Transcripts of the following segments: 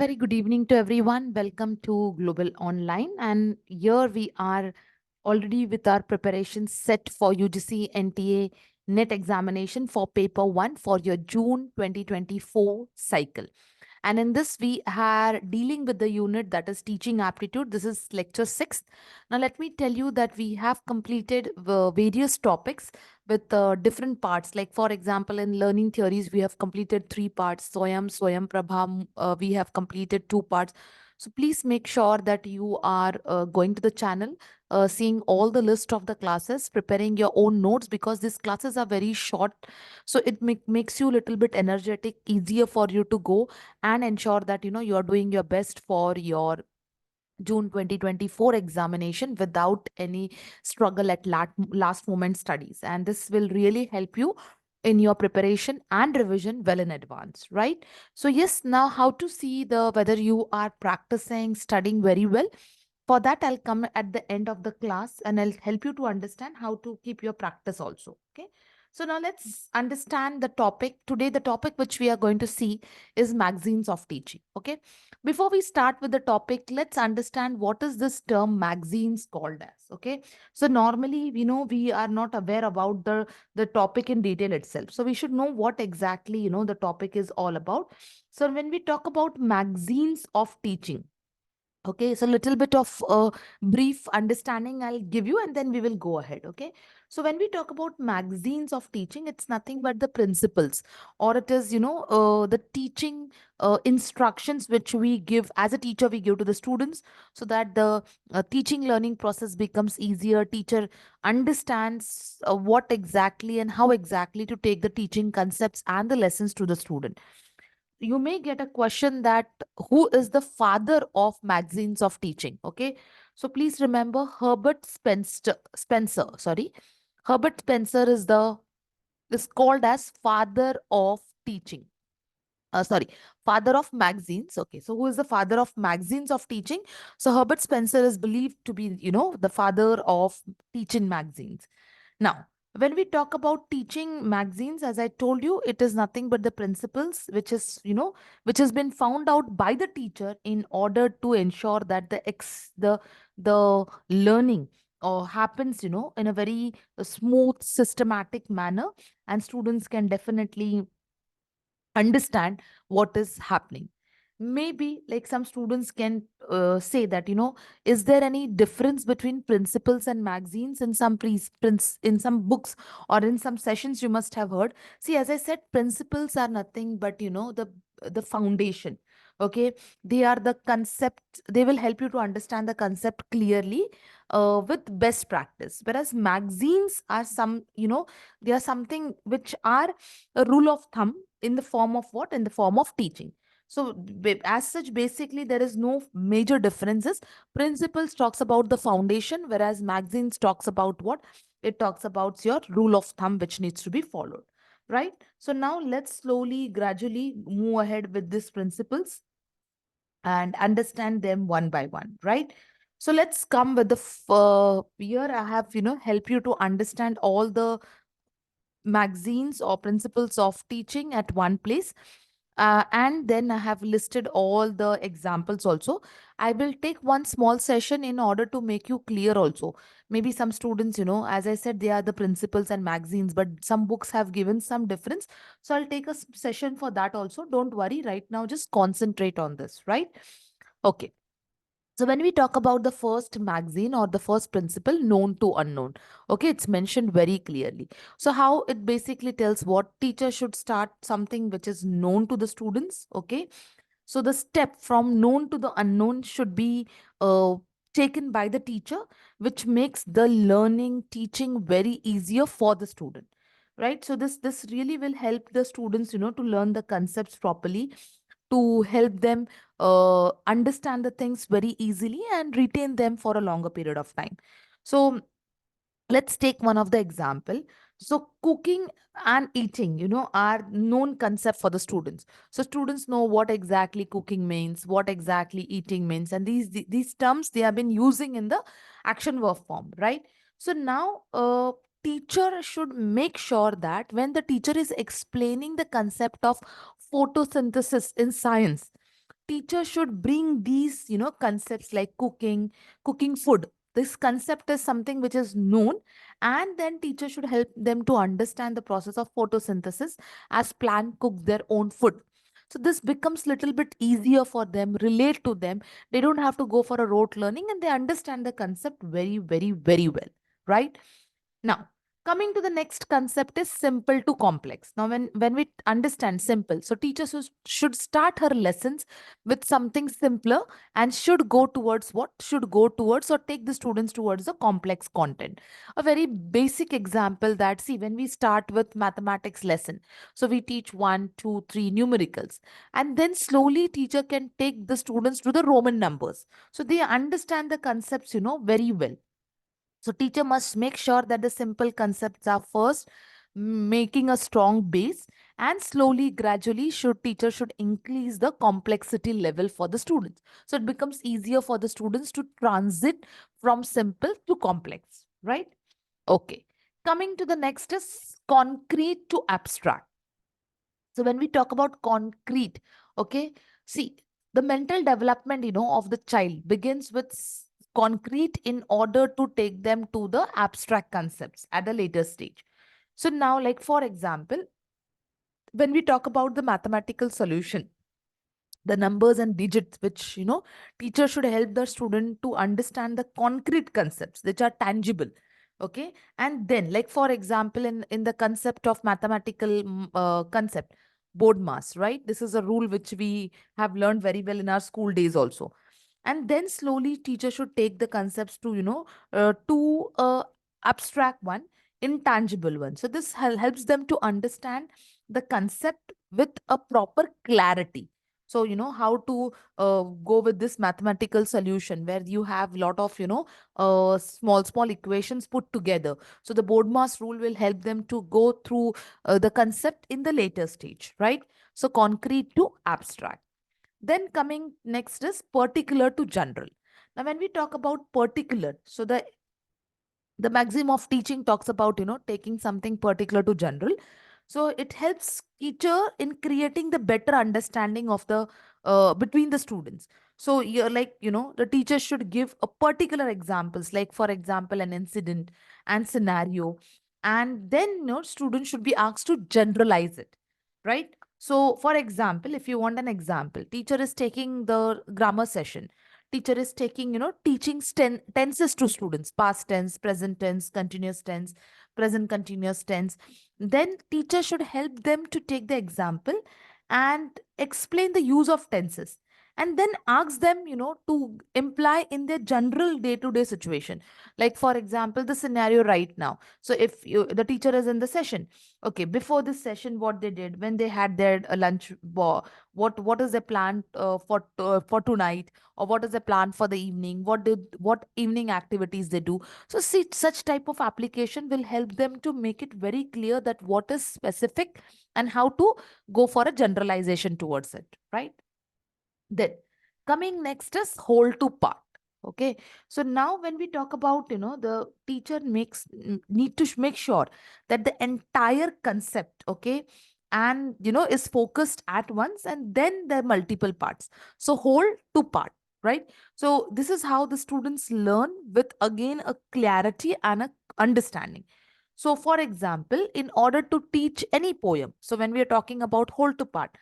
very good evening to everyone. Welcome to Global Online. And here we are already with our preparations set for UGC NTA NET examination for paper 1 for your June 2024 cycle. And in this, we are dealing with the unit that is teaching aptitude. This is lecture 6. Now, let me tell you that we have completed various topics with different parts. Like, for example, in learning theories, we have completed 3 parts. Swayam Prabha, we have completed 2 parts. So please make sure that you are going to the channel, seeing all the list of the classes, preparing your own notes because these classes are very short. So it makes you a little bit energetic, easier for you to go and ensure that you are doing your best for your June 2024 examination without any struggle at last moment studies. And this will really help you in your preparation and revision well in advance, right? So yes, now how to see the whether you are practicing, studying very well. For that, I'll come at the end of the class and I'll help you to understand how to keep your practice also. Okay. So now let's understand the topic. Today, the topic which we are going to see is magazines of teaching. Okay. Before we start with the topic, let's understand what is this term magazines called as. Okay. So normally, we are not aware about the topic in detail itself. So we should know what exactly, the topic is all about. So when we talk about magazines of teaching, okay, so little bit of brief understanding I'll give you and then we will go ahead. Okay. So when we talk about magazines of teaching, it's nothing but the principles, or it is, the teaching instructions which we give as a teacher, we give to the students so that the teaching learning process becomes easier. Teacher understands what exactly and how exactly to take the teaching concepts and the lessons to the student. You may get a question that who is the father of magazines of teaching? Okay, so please remember Herbert Spencer is called as father of teaching. Sorry, father of magazines. Okay, so who is the father of magazines of teaching? So Herbert Spencer is believed to be, the father of teaching magazines. Now, when we talk about teaching magazines, as I told you, it is nothing but the principles which has been found out by the teacher in order to ensure that the learning happens, in a very smooth, systematic manner, and students can definitely understand what is happening. Maybe like some students can say that, is there any difference between principles and magazines? In some in some books or in some sessions you must have heard. See, as I said, principles are nothing but, the foundation. Okay, they are the concept. They will help you to understand the concept clearly with best practice. Whereas magazines are some, they are something which are a rule of thumb in the form of what? In the form of teaching. So as such, basically, there is no major differences. Principles talks about the foundation, whereas magazines talks about what? It talks about your rule of thumb, which needs to be followed, right? So now let's slowly, gradually move ahead with these principles and understand them one by one, right? So let's come with the here I have, help you to understand all the magazines or principles of teaching at one place. And then I have listed all the examples also. I will take one small session in order to make you clear also. Maybe some students, as I said, they are the principles and magazines, but some books have given some difference. So I'll take a session for that also. Don't worry right now, just concentrate on this, right? Okay. So when we talk about the first magazine or the first principle, known to unknown, okay, it's mentioned very clearly. So how it basically tells what teacher should start something which is known to the students, okay. So the step from known to the unknown should be taken by the teacher, which makes the learning teaching very easier for the student, right? So this really will help the students, to learn the concepts properly, to help them understand the things very easily and retain them for a longer period of time. So let's take one of the example. So cooking and eating, are known concept for the students. So students know what exactly cooking means, what exactly eating means, and these terms they have been using in the action verb form, right? So now teacher should make sure that when the teacher is explaining the concept of photosynthesis in science, teacher should bring these, concepts like cooking food. This concept is something which is known, and then teacher should help them to understand the process of photosynthesis as plant cook their own food. So this becomes little bit easier for them, relate to them. They don't have to go for a rote learning, and they understand the concept very, very, very well, right? Now, coming to the next concept is simple to complex. Now, when we understand simple, so teachers should start her lessons with something simpler and should go towards what? Should go towards or take the students towards the complex content. A very basic example that, see, when we start with mathematics lesson, so we teach 1, 2, 3 numericals, and then slowly teacher can take the students to the Roman numbers. So they understand the concepts, very well. So teacher must make sure that the simple concepts are first, making a strong base, and slowly, gradually, teacher should increase the complexity level for the students. So it becomes easier for the students to transit from simple to complex, right? Okay. Coming to the next is concrete to abstract. So when we talk about concrete, okay, see, the mental development, of the child begins with concrete in order to take them to the abstract concepts at a later stage. So now, like for example, when we talk about the mathematical solution, the numbers and digits, which, teacher should help the student to understand the concrete concepts which are tangible. Okay. And then, like for example, in the concept of mathematical concept, board mass, right? This is a rule which we have learned very well in our school days also. And then slowly teacher should take the concepts to, to abstract one, intangible one. So this helps them to understand the concept with a proper clarity. So, how to go with this mathematical solution where you have a lot of, small equations put together. So the board mass rule will help them to go through the concept in the later stage, right? So concrete to abstract. Then coming next is particular to general. Now, when we talk about particular, so the maxim of teaching talks about, taking something particular to general. So it helps teacher in creating the better understanding of the between the students. So you're like, the teacher should give a particular examples, like for example an incident and scenario, and then, students should be asked to generalize it, right? So for example, if you want an example, teacher is taking the grammar session. Teacher is taking, teaching tenses to students: past tense, present tense, continuous tense, present continuous tense. Then teacher should help them to take the example and explain the use of tenses, and then ask them, to imply in their general day-to-day situation. Like for example, the scenario right now. So if the teacher is in the session, okay, before this session, what they did when they had their lunch, what is their plan for tonight, or what is the plan for the evening, what evening activities they do. So see, such type of application will help them to make it very clear that what is specific and how to go for a generalization towards it, right? Then coming next is whole to part. Okay. So now when we talk about, the teacher need to make sure that the entire concept, okay, and, is focused at once, and then there are multiple parts. So whole to part, right? So this is how the students learn with again a clarity and a understanding. So for example, in order to teach any poem, so when we are talking about whole to part,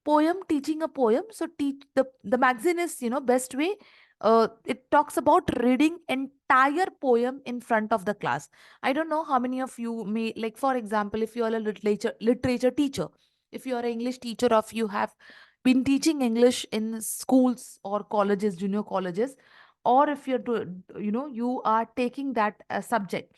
poem, teaching a poem, so teach the magazine is, best way. It talks about reading entire poem in front of the class. I don't know how many of you may, like for example, if you are a literature teacher, if you are an English teacher, of you have been teaching English in schools or colleges, junior colleges, or if you're you are taking that subject.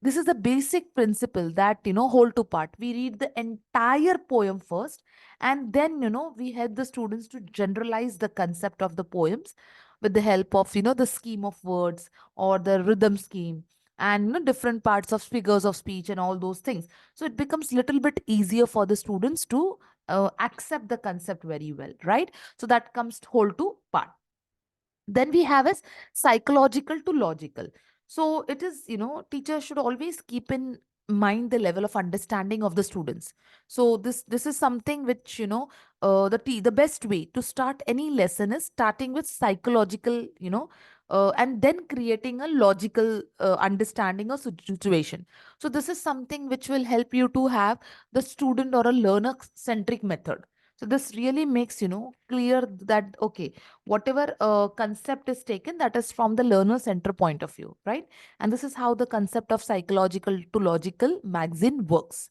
This is the basic principle that, whole to part, we read the entire poem first, and then, we help the students to generalize the concept of the poems with the help of, the scheme of words or the rhythm scheme, and, different parts of figures of speech and all those things. So it becomes little bit easier for the students to accept the concept very well, right? So that comes whole to part. Then we have is psychological to logical. So it is, teacher should always keep in mind the level of understanding of the students. So this is something which, the best way to start any lesson is starting with psychological, and then creating a logical understanding of situation. So this is something which will help you to have the student or a learner centric method. So this really makes, clear that, okay, whatever concept is taken, that is from the learner center point of view, right? And this is how the concept of psychological to logical magazine works.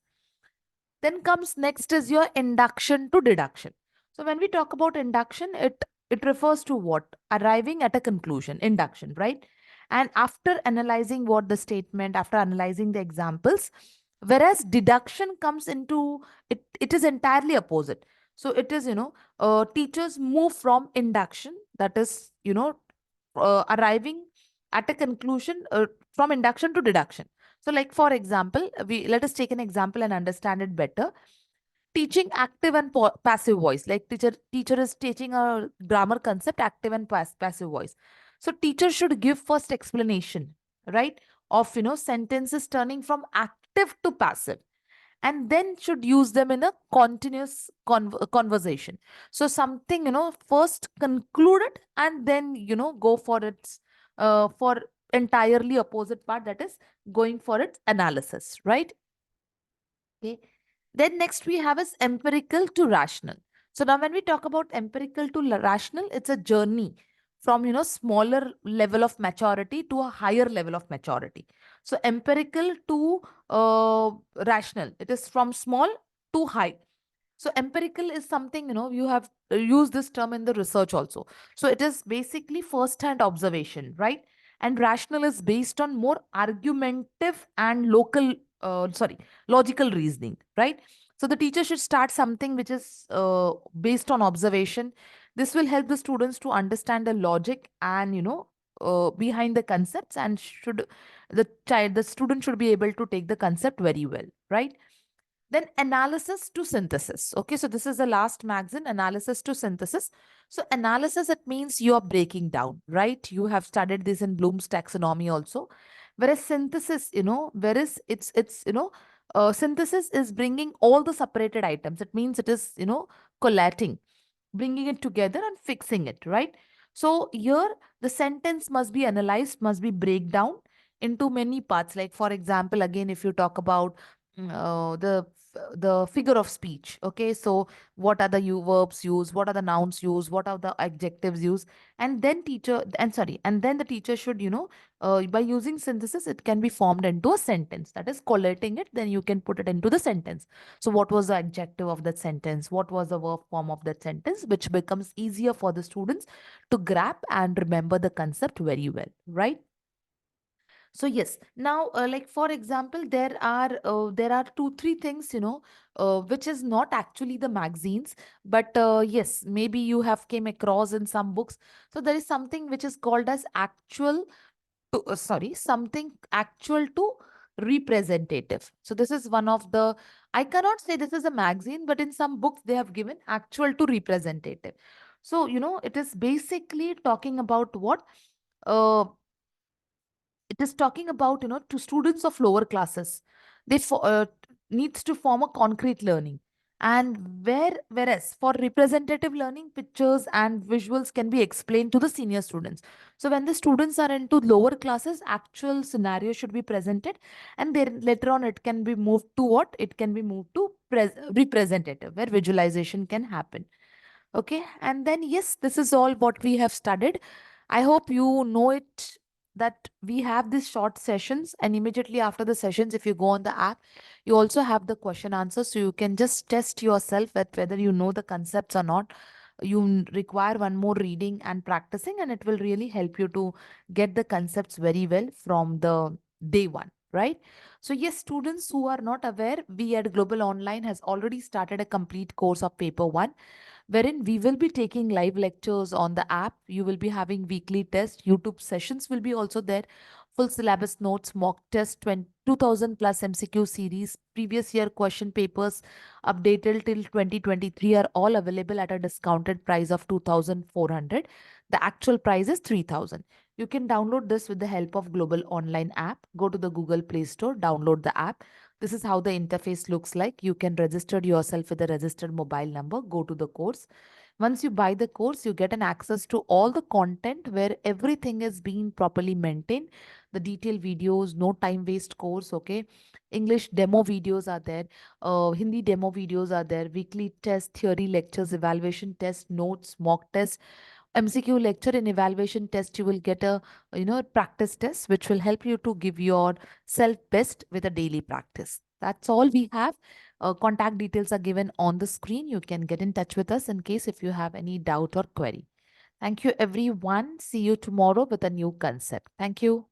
Then comes next is your induction to deduction. So when we talk about induction, it refers to what? Arriving at a conclusion, induction, right? And after analyzing what the statement, after analyzing the examples, whereas deduction comes into it, it is entirely opposite. So it is, teachers move from induction, that is, arriving at a conclusion, from induction to deduction. So, like for example, we let us take an example and understand it better. Teaching active and passive voice. Like teacher is teaching a grammar concept, active and passive voice. So teacher should give first explanation, right? Of, sentences turning from active to passive, and then should use them in a continuous conversation. So something, first conclude it and then, go for its for entirely opposite part, that is going for its analysis, right? Okay. Then next we have is empirical to rational. So now when we talk about empirical to rational, it's a journey from, smaller level of maturity to a higher level of maturity. So empirical to rational, it is from small to high. So empirical is something, you have used this term in the research also. So it is basically first hand observation, right? And rational is based on more argumentative and logical reasoning, right? So the teacher should start something which is based on observation. This will help the students to understand the logic and, behind the concepts, and the student should be able to take the concept very well, right? Then analysis to synthesis. Okay, so this is the last magazine, analysis to synthesis. So analysis, it means you are breaking down, right? You have studied this in Bloom's taxonomy also. Whereas synthesis, whereas it's synthesis is bringing all the separated items. It means it is, collating, bringing it together and fixing it, right? So here the sentence must be analyzed, must be break down into many parts. Like for example, again, if you talk about the figure of speech, okay, so what are the verbs used, what are the nouns used, what are the adjectives used, and then the teacher should, by using synthesis, it can be formed into a sentence, that is collating it, then you can put it into the sentence. So what was the adjective of that sentence, what was the verb form of that sentence, which becomes easier for the students to grab and remember the concept very well, right? So yes, now like for example, there are two three things, which is not actually the magazines, but yes, maybe you have came across in some books. So there is something which is called as something actual to representative. So this is one of the, I cannot say this is a magazine, but in some books they have given actual to representative. So, it is basically talking about what? Uh, it is talking about, to students of lower classes, they needs to form a concrete learning, and whereas for representative learning, pictures and visuals can be explained to the senior students. So when the students are into lower classes, actual scenario should be presented, and then later on it can be moved to what? It can be moved to representative, where visualization can happen. Okay, and then yes, this is all what we have studied. I hope you know it, that we have these short sessions, and immediately after the sessions, if you go on the app, you also have the question answers, so you can just test yourself that whether you know the concepts or not. You require one more reading and practicing, and it will really help you to get the concepts very well from the day one, right? So yes, students who are not aware, we at Global Online has already started a complete course of paper 1, wherein we will be taking live lectures on the app. You will be having weekly tests. YouTube sessions will be also there. Full syllabus notes, mock test, 2000 plus MCQ series, previous year question papers updated till 2023 are all available at a discounted price of 2400. The actual price is 3000. You can download this with the help of Global Online app. Go to the Google Play Store, download the app. This is how the interface looks like. You can register yourself with a registered mobile number, go to the course. Once you buy the course, you get an access to all the content where everything is being properly maintained. The detailed videos, no time waste course, okay? English demo videos are there. Hindi demo videos are there. Weekly test, theory lectures, evaluation test, notes, mock tests, MCQ lecture and evaluation test. You will get a practice test which will help you to give your self best with a daily practice. That's all we have. Contact details are given on the screen. You can get in touch with us in case if you have any doubt or query. Thank you everyone. See you tomorrow with a new concept. Thank you.